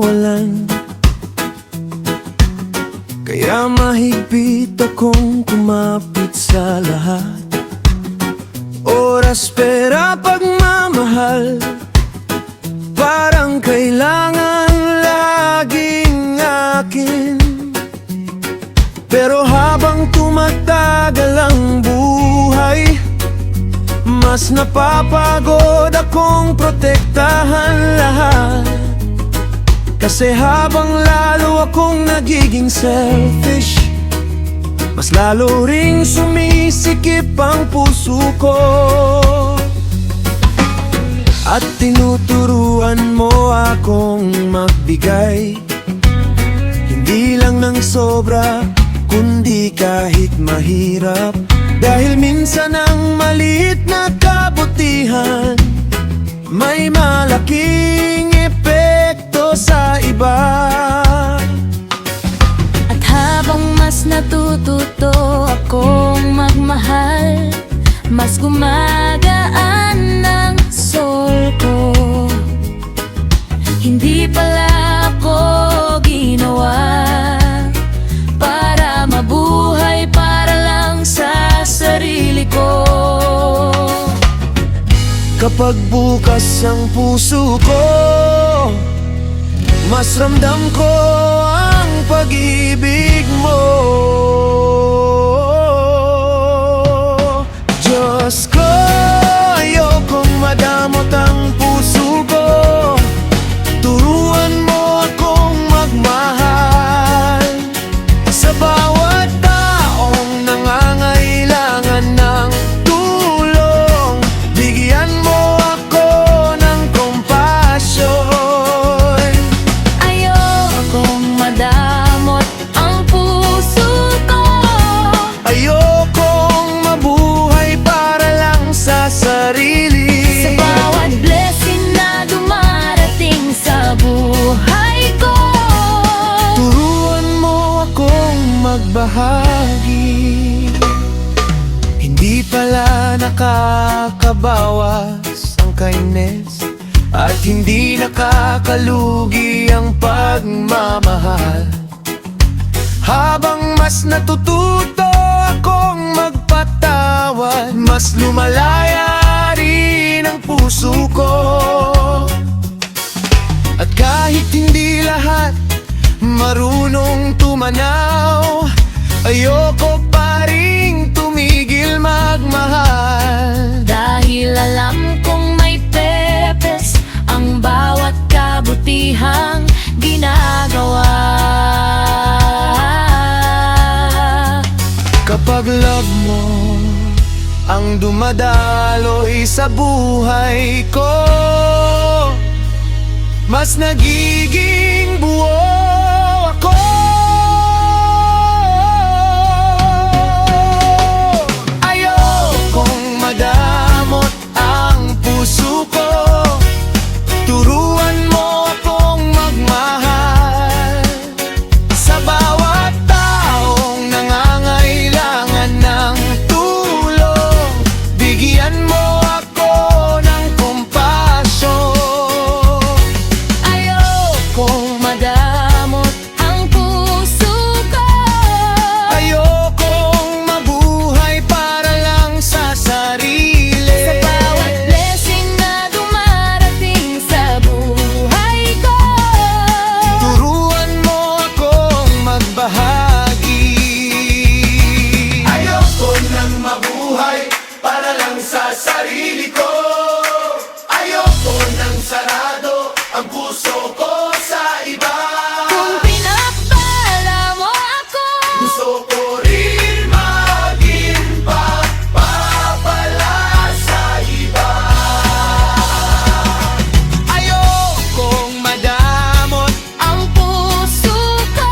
kawalan. Kaya mahigpit akong kumapit sa lahat. Oras, pera, pagmamahal, parang kailangan laging akin. Pero habang tumatagal ang buhay, mas napapagod akong protektahan lahat. Kasi habang lalo akong nagiging selfish, mas lalo ring sumisikip ang puso ko. At tinuturuan mo akong magbigay, hindi lang ng sobra, kundi kahit mahirap. Dahil minsan ang maliit na kabutihan may malaking epekto sa iba. At habang mas natututo akong magmahal, mas gumagaan ang soul ko. Hindi pala ako ginawa para mabuhay para lang sa sarili ko. Kapag bukas ang puso ko, mas ramdam ko ang pag-ibig mo. Diyos ko, ayokong madamot ang puso ko. Turuan mo akong magmahal sa bawat taong nangangailangan ng tulong. Bigyan mo ako ng kompasyon. Ayokong madamot ang puso ko. Ayokong mabuhay para lang sa sarili. Sa bawat blessing na dumarating sa buhay ko, Turuan mo akong magbahagi. Hindi pala nakakabawas ang kindness, at hindi nakakalugi ang pagmamahal. Habang mas natututo akong magpatawad, mas lumalaya rin ang puso ko. At kahit hindi lahat marunong tumanaw, ayoko pa ring tumigil magmahal. dahil alam kong may purpose ang bawat kabutihang ginagawa. Kapag love mo ang dumadaloy sa buhay ko, mas nagiging buo ako. Ayokong madamot ang puso ko. Turuan mo akong magmahal sa bawat taong nangangailangan ng tulong. Bigyan mo ako ng kompasyon. Ayokong madamot ang puso ko. Ayokong mabuhay para lang sa sarili. Sa bawat blessing na dumarating sa buhay ko, Turuan mo akong magbahagi. Ayoko nang mabuhay para lang sa sarili ko. Ayoko nang sarado ang puso ko sa iba. kung pinapala mo ako, Gusto ko rin maging pagpapala sa iba. Ayokong madamot ang puso ko.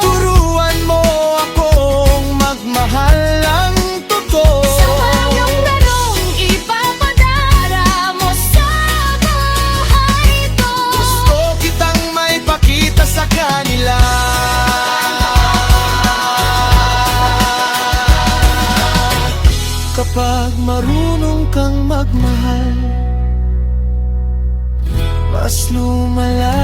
Turuan mo akong magmahal ng totoo. Sa payong larong ipapadara mo sa buhay ko, Gusto kitang may pakita sa kanila. Kapag marunong kang magmahal, mas lumala